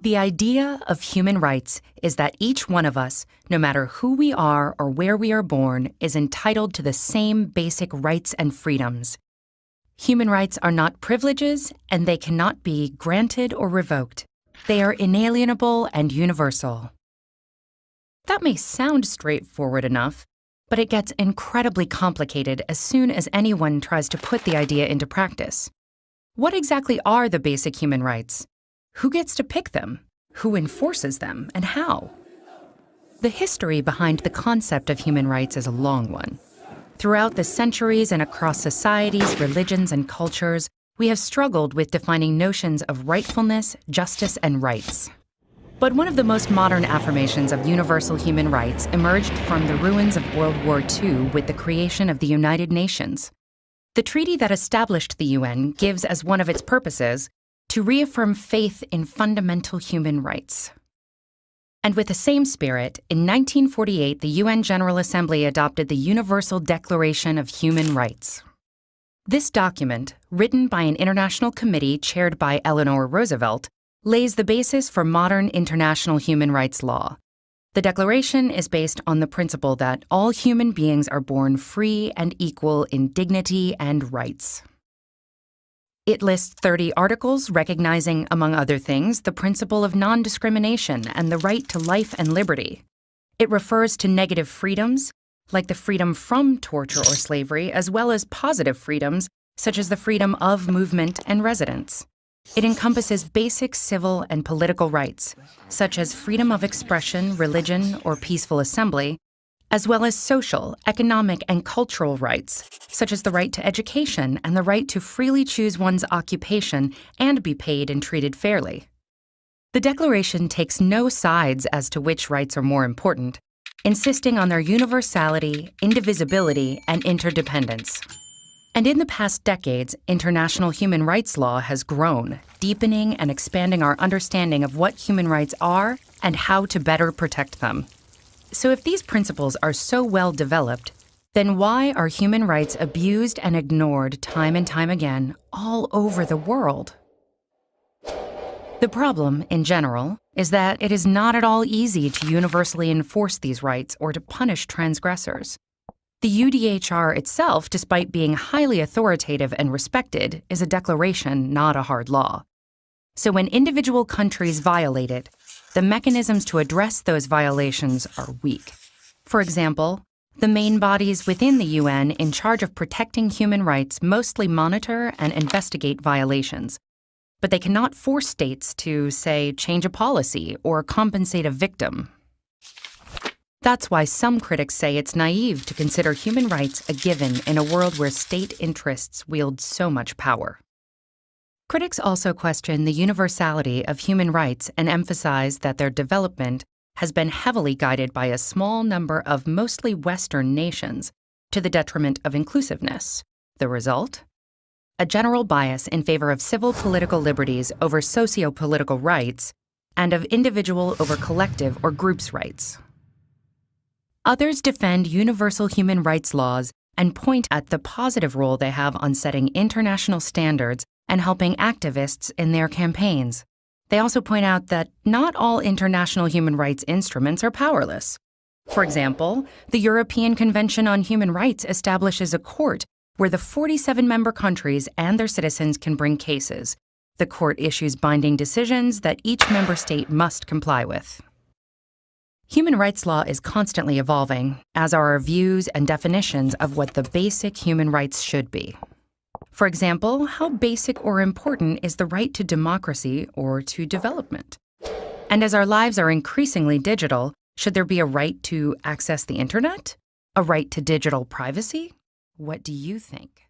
The idea of human rights is that each one of us, no matter who we are or where we are born, is entitled to the same basic rights and freedoms. Human rights are not privileges, and they cannot be granted or revoked. They are inalienable and universal. That may sound straightforward enough, but it gets incredibly complicated as soon as anyone tries to put the idea into practice. What exactly are the basic human rights? Who gets to pick them? Who enforces them, and how? The history behind the concept of human rights is a long one. Throughout the centuries and across societies, religions, and cultures, we have struggled with defining notions of rightfulness, justice, and rights. But one of the most modern affirmations of universal human rights emerged from the ruins of World War II with the creation of the United Nations. The treaty that established the UN gives as one of its purposes to reaffirm faith in fundamental human rights. And with the same spirit, in 1948, the UN General Assembly adopted the Universal Declaration of Human Rights. This document, written by an international committee chaired by Eleanor Roosevelt, lays the basis for modern international human rights law. The Declaration is based on the principle that all human beings are born free and equal in dignity and rights. It lists 30 articles recognizing, among other things, the principle of non-discrimination and the right to life and liberty. It refers to negative freedoms, like the freedom from torture or slavery, as well as positive freedoms, such as the freedom of movement and residence. It encompasses basic civil and political rights, such as freedom of expression, religion, or peaceful assembly, as well as social, economic, and cultural rights, such as the right to education and the right to freely choose one's occupation and be paid and treated fairly. The Declaration takes no sides as to which rights are more important, insisting on their universality, indivisibility, and interdependence. And in the past decades, international human rights law has grown, deepening and expanding our understanding of what human rights are and how to better protect them. So if these principles are so well developed, then why are human rights abused and ignored time and time again all over the world? The problem, in general, is that it is not at all easy to universally enforce these rights or to punish transgressors. The UDHR itself, despite being highly authoritative and respected, is a declaration, not a hard law. So when individual countries violate it, the mechanisms to address those violations are weak. For example, the main bodies within the UN in charge of protecting human rights mostly monitor and investigate violations, but they cannot force states to, say, change a policy or compensate a victim. That's why some critics say it's naive to consider human rights a given in a world where state interests wield so much power. Critics also question the universality of human rights and emphasize that their development has been heavily guided by a small number of mostly Western nations, to the detriment of inclusiveness. The result? A general bias in favor of civil political liberties over socio-political rights, and of individual over collective or groups' rights. Others defend universal human rights laws and point at the positive role they have on setting international standards and helping activists in their campaigns. They also point out that not all international human rights instruments are powerless. For example, the European Convention on Human Rights establishes a court where the 47 member countries and their citizens can bring cases. The court issues binding decisions that each member state must comply with. Human rights law is constantly evolving, as are our views and definitions of what the basic human rights should be. For example, how basic or important is the right to democracy or to development? And as our lives are increasingly digital, should there be a right to access the internet? A right to digital privacy? What do you think?